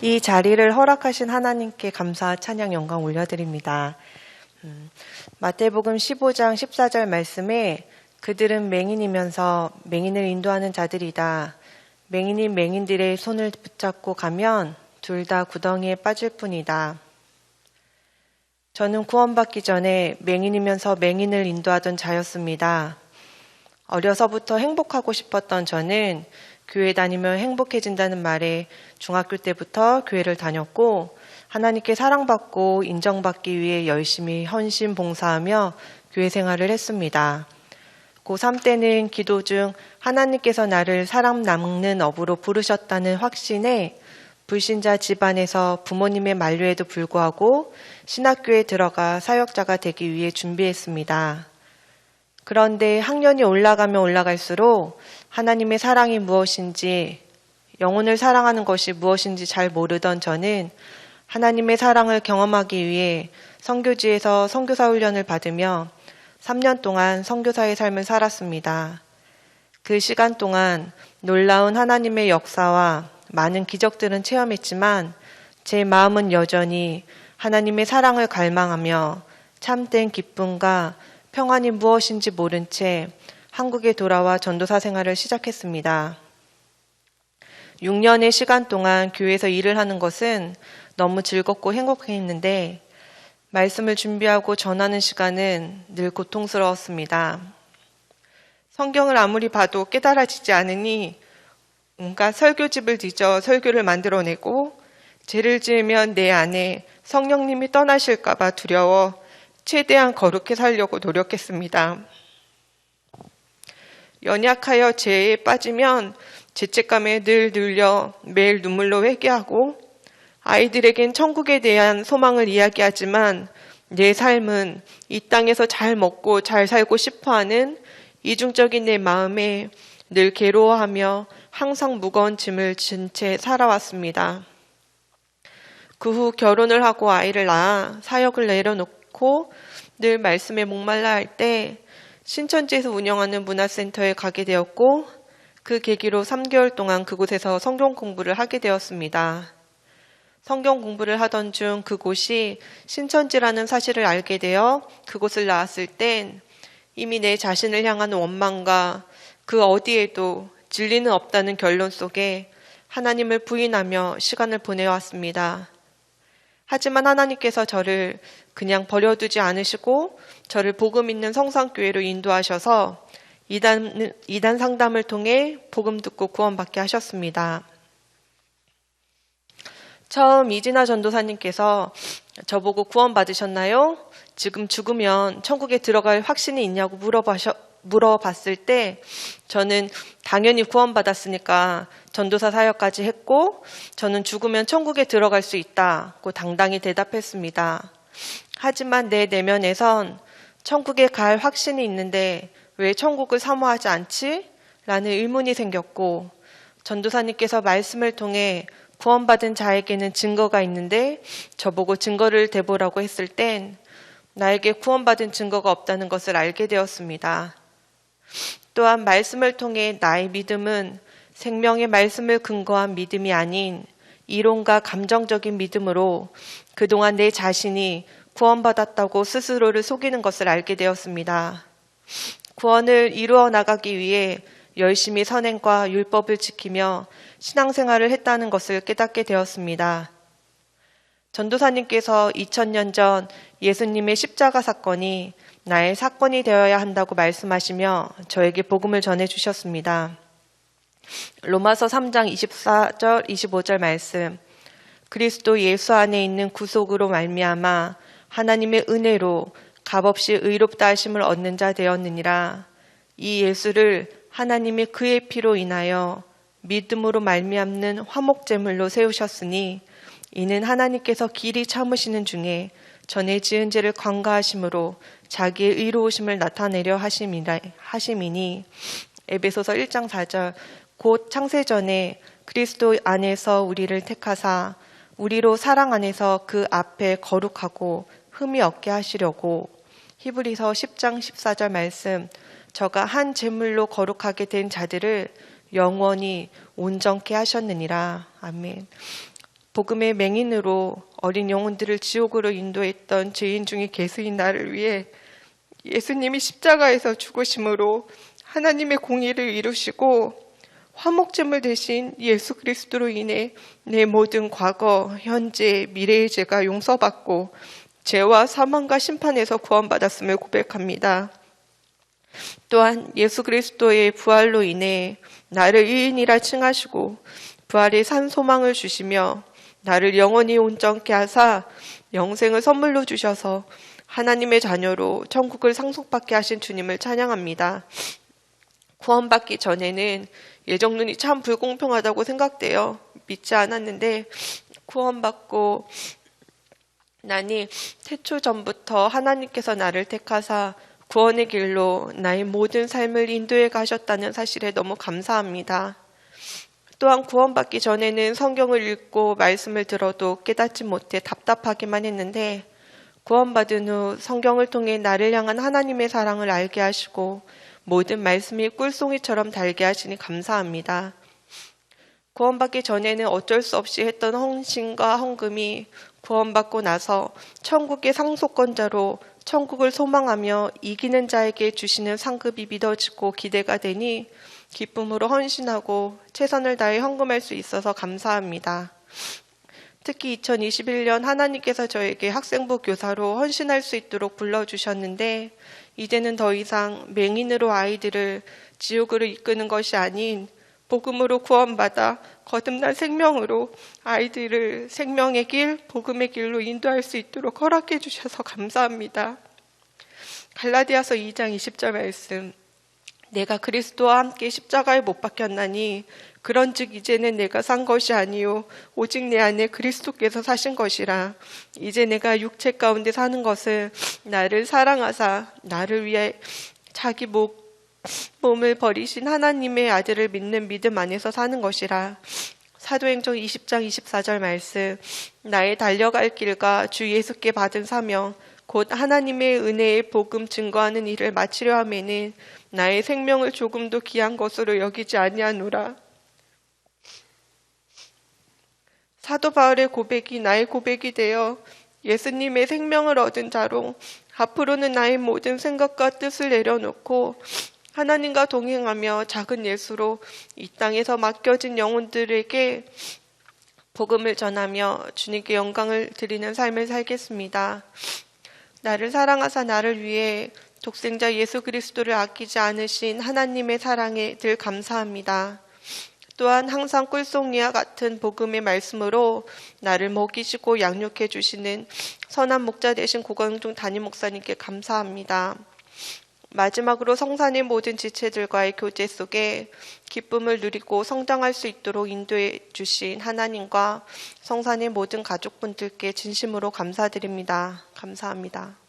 이 자리를 허락하신 하나님께 감사, 찬양, 영광 올려드립니다. 마태복음 15장 14절 말씀에 그들은 맹인이면서 맹인을 인도하는 자들이다. 맹인이 맹인들의 손을 붙잡고 가면 둘 다 구덩이에 빠질 뿐이다. 저는 구원받기 전에 맹인이면서 맹인을 인도하던 자였습니다. 어려서부터 행복하고 싶었던 저는 교회 다니면 행복해진다는 말에 중학교 때부터 교회를 다녔고 하나님께 사랑받고 인정받기 위해 열심히 헌신 봉사하며 교회 생활을 했습니다. 고3 때는 기도 중 하나님께서 나를 사람 낚는 업으로 부르셨다는 확신에 불신자 집안에서 부모님의 만류에도 불구하고 신학교에 들어가 사역자가 되기 위해 준비했습니다. 그런데 학년이 올라가면 올라갈수록 하나님의 사랑이 무엇인지, 영혼을 사랑하는 것이 무엇인지 잘 모르던 저는 하나님의 사랑을 경험하기 위해 선교지에서 선교사 훈련을 받으며 3년 동안 선교사의 삶을 살았습니다. 그 시간 동안 놀라운 하나님의 역사와 많은 기적들은 체험했지만 제 마음은 여전히 하나님의 사랑을 갈망하며 참된 기쁨과 평안이 무엇인지 모른 채 한국에 돌아와 전도사 생활을 시작했습니다. 6년의 시간 동안 교회에서 일을 하는 것은 너무 즐겁고 행복했는데 말씀을 준비하고 전하는 시간은 늘 고통스러웠습니다. 성경을 아무리 봐도 깨달아지지 않으니 온갖 설교집을 뒤져 설교를 만들어내고 죄를 지으면 내 안에 성령님이 떠나실까 봐 두려워 최대한 거룩히 살려고 노력했습니다. 연약하여 죄에 빠지면 죄책감에 늘 눌려 매일 눈물로 회개하고 아이들에겐 천국에 대한 소망을 이야기하지만 내 삶은 이 땅에서 잘 먹고 잘 살고 싶어하는 이중적인 내 마음에 늘 괴로워하며 항상 무거운 짐을 진 채 살아왔습니다. 그 후 결혼을 하고 아이를 낳아 사역을 내려놓고 늘 말씀에 목말라 할 때 신천지에서 운영하는 문화센터에 가게 되었고 그 계기로 3개월 동안 그곳에서 성경 공부를 하게 되었습니다. 성경 공부를 하던 중 그곳이 신천지라는 사실을 알게 되어 그곳을 나왔을 땐 이미 내 자신을 향한 원망과 그 어디에도 진리는 없다는 결론 속에 하나님을 부인하며 시간을 보내왔습니다. 하지만 하나님께서 저를 그냥 버려두지 않으시고 저를 복음 있는 성산교회로 인도하셔서 이단 상담을 통해 복음 듣고 구원받게 하셨습니다. 처음 이진아 전도사님께서 저보고 구원받으셨나요? 지금 죽으면 천국에 들어갈 확신이 있냐고 물어봤을 때 저는 당연히 구원받았으니까 전도사 사역까지 했고 저는 죽으면 천국에 들어갈 수 있다고 당당히 대답했습니다. 하지만 내 내면에선 천국에 갈 확신이 있는데 왜 천국을 사모하지 않지? 라는 의문이 생겼고 전도사님께서 말씀을 통해 구원받은 자에게는 증거가 있는데 저보고 증거를 대보라고 했을 땐 나에게 구원받은 증거가 없다는 것을 알게 되었습니다. 또한 말씀을 통해 나의 믿음은 생명의 말씀을 근거한 믿음이 아닌 이론과 감정적인 믿음으로 그동안 내 자신이 구원받았다고 스스로를 속이는 것을 알게 되었습니다. 구원을 이루어 나가기 위해 열심히 선행과 율법을 지키며 신앙생활을 했다는 것을 깨닫게 되었습니다. 전도사님께서 2000년 전 예수님의 십자가 사건이 나의 사건이 되어야 한다고 말씀하시며 저에게 복음을 전해주셨습니다. 로마서 3장 24절 25절 말씀, 그리스도 예수 안에 있는 구속으로 말미암아 하나님의 은혜로 값없이 의롭다 하심을 얻는 자 되었느니라. 이 예수를 하나님이 그의 피로 인하여 믿음으로 말미암는 화목제물로 세우셨으니 이는 하나님께서 길이 참으시는 중에 전에 지은 죄를 관가하심으로 자기의 의로우심을 나타내려 하심이니 에베소서 1장 4절 곧 창세전에 그리스도 안에서 우리를 택하사 우리로 사랑 안에서 그 앞에 거룩하고 흠이 없게 하시려고 히브리서 10장 14절 말씀 저가 한 제물로 거룩하게 된 자들을 영원히 온전케 하셨느니라. 아멘. 복음의 맹인으로 어린 영혼들을 지옥으로 인도했던 죄인 중에 개수인 나를 위해 예수님이 십자가에서 죽으심으로 하나님의 공의를 이루시고 화목제물 대신 예수 그리스도로 인해 내 모든 과거, 현재, 미래의 죄가 용서받고 죄와 사망과 심판에서 구원받았음을 고백합니다. 또한 예수 그리스도의 부활로 인해 나를 의인이라 칭하시고 부활의 산 소망을 주시며 나를 영원히 온전케 하사 영생을 선물로 주셔서 하나님의 자녀로 천국을 상속받게 하신 주님을 찬양합니다. 구원받기 전에는 예정론이 참 불공평하다고 생각되어 믿지 않았는데 구원받고 나니 태초 전부터 하나님께서 나를 택하사 구원의 길로 나의 모든 삶을 인도해 가셨다는 사실에 너무 감사합니다. 또한 구원받기 전에는 성경을 읽고 말씀을 들어도 깨닫지 못해 답답하기만 했는데 구원받은 후 성경을 통해 나를 향한 하나님의 사랑을 알게 하시고 모든 말씀이 꿀송이처럼 달게 하시니 감사합니다. 구원받기 전에는 어쩔 수 없이 했던 헌신과 헌금이 구원받고 나서 천국의 상속권자로 천국을 소망하며 이기는 자에게 주시는 상급이 믿어지고 기대가 되니 기쁨으로 헌신하고 최선을 다해 헌금할 수 있어서 감사합니다. 특히 2021년 하나님께서 저에게 학생부 교사로 헌신할 수 있도록 불러주셨는데 이제는 더 이상 맹인으로 아이들을 지옥으로 이끄는 것이 아닌 복음으로 구원받아 거듭난 생명으로 아이들을 생명의 길, 복음의 길로 인도할 수 있도록 허락해 주셔서 감사합니다. 갈라디아서 2장 20절 말씀. 내가 그리스도와 함께 십자가에 못 박혔나니 그런즉 이제는 내가 산 것이 아니요 오직 내 안에 그리스도께서 사신 것이라. 이제 내가 육체 가운데 사는 것을 나를 사랑하사 나를 위해 자기 몸을 버리신 하나님의 아들을 믿는 믿음 안에서 사는 것이라. 사도행전 20장 24절 말씀. 나의 달려갈 길과 주 예수께 받은 사명 곧 하나님의 은혜의 복음 증거하는 일을 마치려 하면은 나의 생명을 조금도 귀한 것으로 여기지 아니하노라. 사도 바울의 고백이 나의 고백이 되어 예수님의 생명을 얻은 자로 앞으로는 나의 모든 생각과 뜻을 내려놓고 하나님과 동행하며 작은 예수로 이 땅에서 맡겨진 영혼들에게 복음을 전하며 주님께 영광을 드리는 삶을 살겠습니다. 나를 사랑하사 나를 위해 독생자 예수 그리스도를 아끼지 않으신 하나님의 사랑에 늘 감사합니다. 또한 항상 꿀송이와 같은 복음의 말씀으로 나를 먹이시고 양육해 주시는 선한 목자 되신 고광중 담임 목사님께 감사합니다. 마지막으로 성산의 모든 지체들과의 교제 속에 기쁨을 누리고 성장할 수 있도록 인도해 주신 하나님과 성산의 모든 가족분들께 진심으로 감사드립니다. 감사합니다.